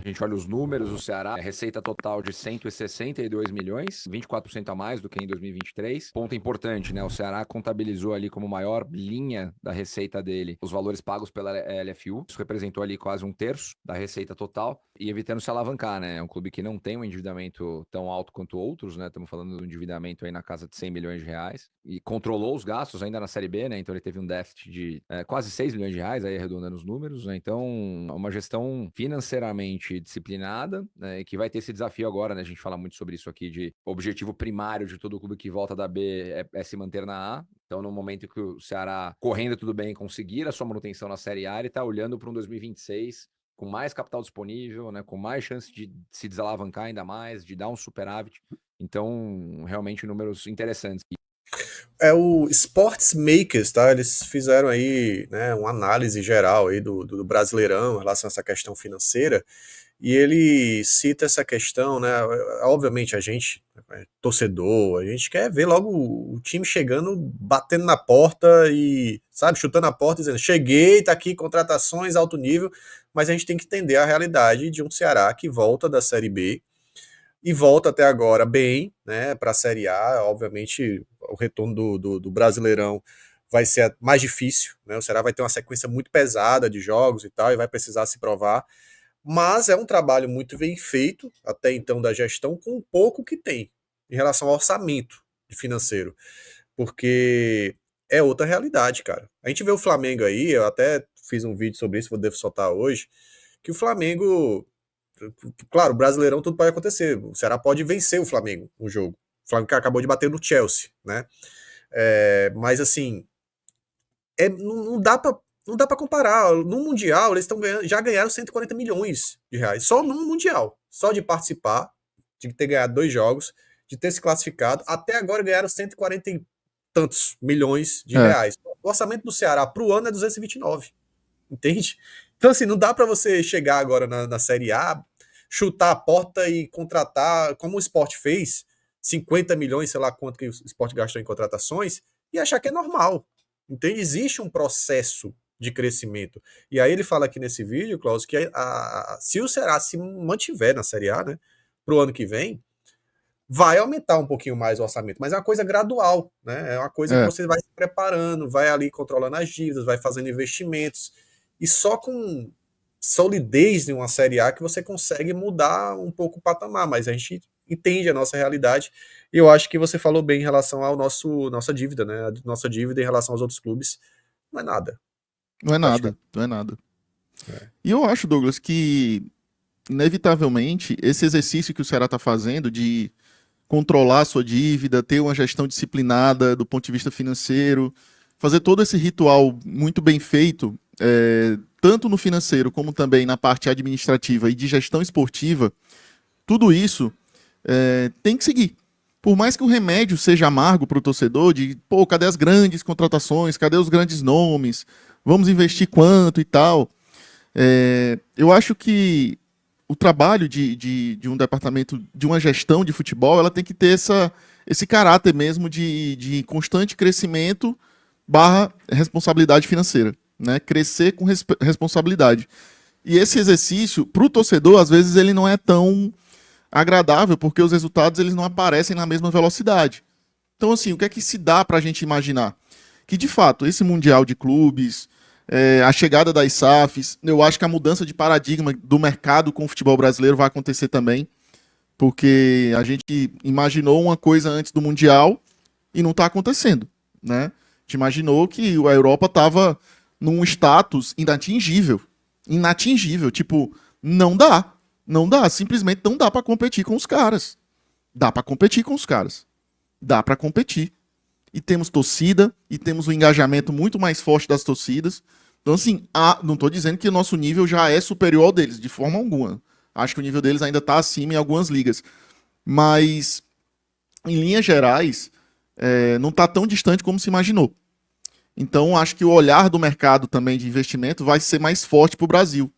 A gente olha os números, o Ceará, receita total de 162 milhões, 24% a mais do que em 2023. Ponto importante, né? O Ceará contabilizou ali como maior linha da receita dele os valores pagos pela LFU. Isso representou ali quase um terço da receita total e evitando se alavancar, né? É um clube que não tem um endividamento tão alto quanto outros, né? Estamos falando de um endividamento aí na casa de 100 milhões de reais e controlou os gastos ainda na Série B, né? Então ele teve um déficit de quase 6 milhões de reais, aí arredondando os números, né? Então, uma gestão financeiramente disciplinada, né? E que vai ter esse desafio agora, né? A gente fala muito sobre isso aqui de objetivo primário de todo clube que volta da B é se manter na A. Então, no momento que o Ceará, correndo tudo bem, conseguir a sua manutenção na Série A, ele está olhando para um 2026 com mais capital disponível, né, com mais chance de se desalavancar ainda mais, de dar um superávit. Então, realmente, números interessantes. É o Sports Makers, tá? Eles fizeram aí, né, uma análise geral aí do Brasileirão em relação a essa questão financeira, e ele cita essa questão, né? Obviamente a gente, torcedor, a gente quer ver logo o time chegando, batendo na porta e, sabe, chutando a porta dizendo: cheguei, tá aqui, contratações alto nível, mas a gente tem que entender a realidade de um Ceará que volta da Série B e volta até agora bem, né, para a Série A. Obviamente, o retorno do Brasileirão vai ser mais difícil, né? O Ceará vai ter uma sequência muito pesada de jogos e tal, e vai precisar se provar. Mas é um trabalho muito bem feito, até então, da gestão, com o pouco que tem em relação ao orçamento financeiro. Porque é outra realidade, cara. A gente vê o Flamengo aí, eu até fiz um vídeo sobre isso, vou devo soltar hoje, que o Flamengo, claro, o Brasileirão tudo pode acontecer. O Ceará pode vencer o Flamengo no jogo. O Flamengo que acabou de bater no Chelsea, né? Mas assim, não dá para não dá para comparar. No Mundial, eles já ganharam 140 milhões de reais. Só no Mundial. Só de participar, de ter ganhado 2 jogos, de ter se classificado. Até agora ganharam 140 e tantos milhões de É. reais. O orçamento do Ceará para o ano é 229. Entende? Então, assim, não dá para você chegar agora na Série A, chutar a porta e contratar, como o Sport fez, 50 milhões, sei lá quanto que o Sport gastou em contratações, e achar que é normal. Entende? Existe um processo de crescimento. E aí ele fala aqui nesse vídeo, Klaus, que se o Ceará se mantiver na Série A, né, pro ano que vem, vai aumentar um pouquinho mais o orçamento, mas é uma coisa gradual, né? É uma coisa que É. você vai se preparando, vai ali controlando as dívidas, vai fazendo investimentos, e só com solidez em uma Série A que você consegue mudar um pouco o patamar, mas a gente entende a nossa realidade, e eu acho que você falou bem em relação ao nossa dívida, né? A nossa dívida em relação aos outros clubes não é nada, Não é nada, praticamente. não é nada. É. E eu acho, Douglas, que inevitavelmente esse exercício que o Ceará está fazendo de controlar a sua dívida, ter uma gestão disciplinada do ponto de vista financeiro, fazer todo esse ritual muito bem feito, tanto no financeiro como também na parte administrativa e de gestão esportiva, tudo isso tem que seguir. Por mais que o remédio seja amargo para o torcedor, de, pô, cadê as grandes contratações, cadê os grandes nomes, vamos investir quanto e tal, eu acho que o trabalho de um departamento, de uma gestão de futebol, ela tem que ter esse caráter mesmo de constante crescimento barra responsabilidade financeira, né? Crescer com responsabilidade. E esse exercício, para o torcedor, às vezes ele não é tão agradável, porque os resultados eles não aparecem na mesma velocidade. Então, assim, o que é que se dá para a gente imaginar? Que, de fato, esse Mundial de Clubes, a chegada das SAFs, eu acho que a mudança de paradigma do mercado com o futebol brasileiro vai acontecer também, porque a gente imaginou uma coisa antes do Mundial e não está acontecendo, né? A gente imaginou que a Europa estava num status inatingível, tipo, não dá, simplesmente não dá para competir com os caras. Dá para competir com os caras. Dá para competir. E temos torcida, e temos um engajamento muito mais forte das torcidas. Então, assim, não estou dizendo que o nosso nível já é superior ao deles, de forma alguma. Acho que o nível deles ainda está acima em algumas ligas. Mas, em linhas gerais, não está tão distante como se imaginou. Então, acho que o olhar do mercado também de investimento vai ser mais forte para o Brasil.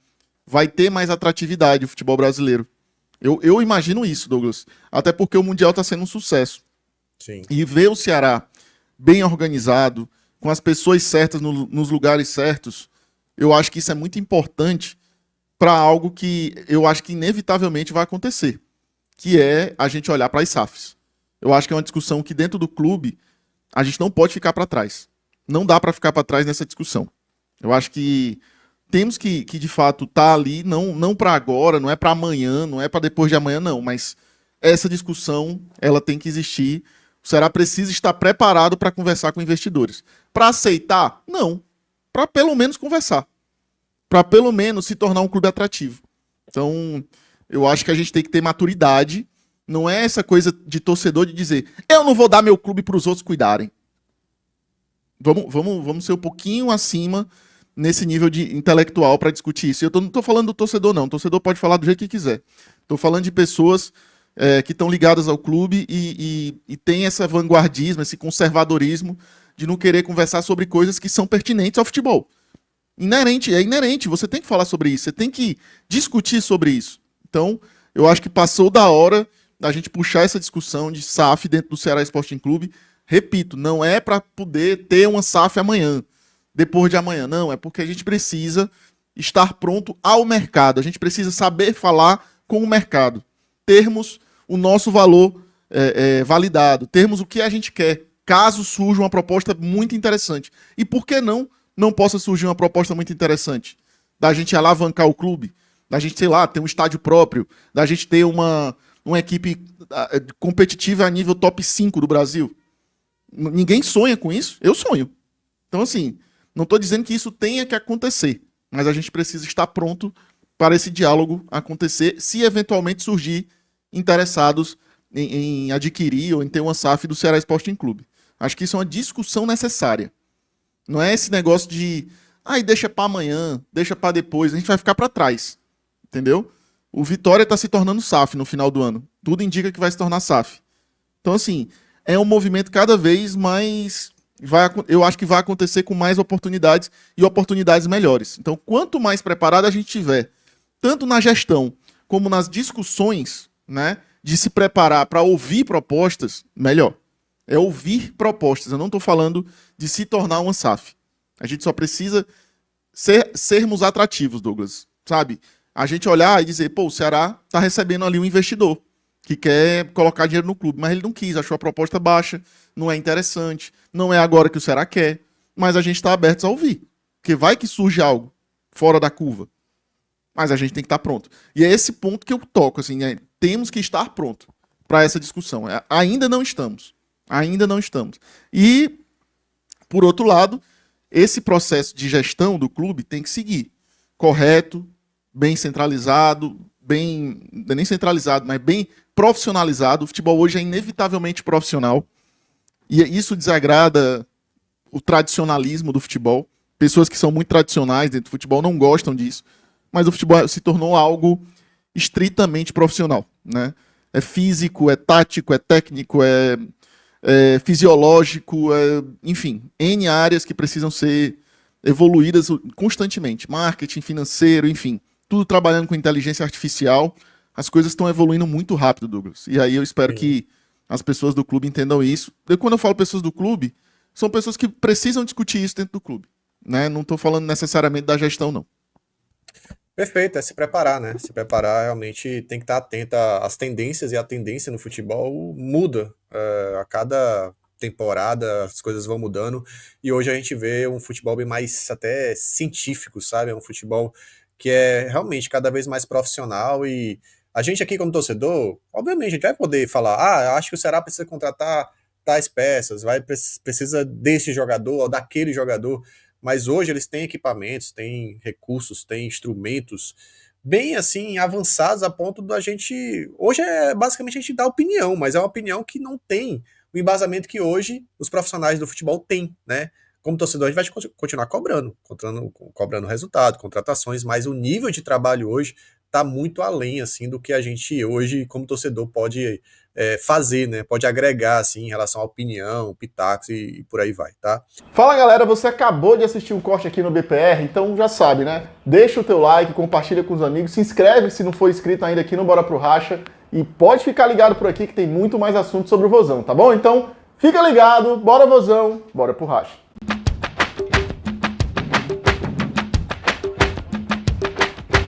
Vai ter mais atratividade o futebol brasileiro. Eu imagino isso, Douglas. Até porque o Mundial está sendo um sucesso. Sim. E ver o Ceará bem organizado, com as pessoas certas nos lugares certos, eu acho que isso é muito importante para algo que eu acho que inevitavelmente vai acontecer, que é a gente olhar para as SAFs. Eu acho que é uma discussão que dentro do clube a gente não pode ficar para trás. Não dá para ficar para trás nessa discussão. Eu acho que temos que de fato estar ali, não para agora, não é para amanhã, não é para depois de amanhã, não, mas essa discussão ela tem que existir. O Ceará precisa estar preparado para conversar com investidores. Para aceitar? Não. Para pelo menos conversar. Para pelo menos se tornar um clube atrativo. Então, eu acho que a gente tem que ter maturidade. Não é essa coisa de torcedor de dizer, eu não vou dar meu clube para os outros cuidarem. Vamos ser um pouquinho acima nesse nível de intelectual para discutir isso. Eu não estou falando do torcedor, não. O torcedor pode falar do jeito que quiser. Estou falando de pessoas que estão ligadas ao clube e tem esse vanguardismo, esse conservadorismo de não querer conversar sobre coisas que são pertinentes ao futebol. É inerente, você tem que falar sobre isso, você tem que discutir sobre isso. Então, eu acho que passou da hora da gente puxar essa discussão de SAF dentro do Ceará Sporting Clube. Repito, não é para poder ter uma SAF amanhã, depois de amanhã, não, é porque a gente precisa estar pronto ao mercado, a gente precisa saber falar com o mercado, termos o nosso valor validado, termos o que a gente quer, caso surja uma proposta muito interessante. E por que não possa surgir uma proposta muito interessante? Da gente alavancar o clube, da gente, sei lá, ter um estádio próprio, da gente ter uma equipe competitiva a nível top 5 do Brasil. Ninguém sonha com isso? Eu sonho. Então, assim, não estou dizendo que isso tenha que acontecer, mas a gente precisa estar pronto para esse diálogo acontecer, se eventualmente surgir interessados em adquirir ou em ter uma SAF do Ceará Sporting Clube. Acho que isso é uma discussão necessária. Não é esse negócio de, deixa para amanhã, deixa para depois, a gente vai ficar para trás, entendeu? O Vitória está se tornando SAF no final do ano. Tudo indica que vai se tornar SAF. Então, assim, é um movimento cada vez mais... eu acho que vai acontecer com mais oportunidades e oportunidades melhores. Então, quanto mais preparado a gente tiver, tanto na gestão como nas discussões, né, de se preparar para ouvir propostas, melhor. É ouvir propostas. Eu não estou falando de se tornar uma SAF. A gente só precisa sermos atrativos, Douglas. Sabe? A gente olhar e dizer, o Ceará está recebendo ali um investidor que quer colocar dinheiro no clube, mas ele não quis, achou a proposta baixa, não é interessante, não é agora que o Ceará quer, mas a gente está aberto a ouvir, porque vai que surge algo fora da curva, mas a gente tem que estar pronto. E é esse ponto que eu toco, assim, temos que estar pronto para essa discussão. Ainda não estamos. E, por outro lado, esse processo de gestão do clube tem que seguir correto, bem centralizado, nem centralizado, mas bem profissionalizado. O futebol hoje é inevitavelmente profissional. E isso desagrada o tradicionalismo do futebol. Pessoas que são muito tradicionais dentro do futebol não gostam disso. Mas o futebol se tornou algo estritamente profissional, né? É físico, é tático, é técnico, é fisiológico, enfim, N áreas que precisam ser evoluídas constantemente. Marketing, financeiro, enfim. Tudo trabalhando com inteligência artificial. As coisas estão evoluindo muito rápido, Douglas. E aí eu espero que as pessoas do clube entendam isso. Quando eu falo pessoas do clube, são pessoas que precisam discutir isso dentro do clube, né? Não estou falando necessariamente da gestão, não. Perfeito, é se preparar, né? Se preparar, realmente tem que estar atento às tendências, e a tendência no futebol muda. A cada temporada as coisas vão mudando, e hoje a gente vê um futebol bem mais até científico, sabe? É um futebol que é realmente cada vez mais profissional, e a gente aqui como torcedor, obviamente a gente vai poder falar, acho que o Ceará precisa contratar tais peças, precisa desse jogador ou daquele jogador, mas hoje eles têm equipamentos, têm recursos, têm instrumentos bem assim avançados a ponto da gente, hoje basicamente a gente dá opinião, mas é uma opinião que não tem o embasamento que hoje os profissionais do futebol têm, né? Como torcedor, a gente vai continuar cobrando resultado, contratações, mas o nível de trabalho hoje está muito além assim do que a gente hoje, como torcedor, pode fazer, né? Pode agregar assim, em relação à opinião, pitacos e por aí vai, tá? Fala galera, você acabou de assistir um corte aqui no BPR, então já sabe, né? Deixa o teu like, compartilha com os amigos, se inscreve se não for inscrito ainda aqui no Bora Pro Racha e pode ficar ligado por aqui que tem muito mais assunto sobre o Vozão, tá bom? Então fica ligado, bora Vozão, bora pro Racha.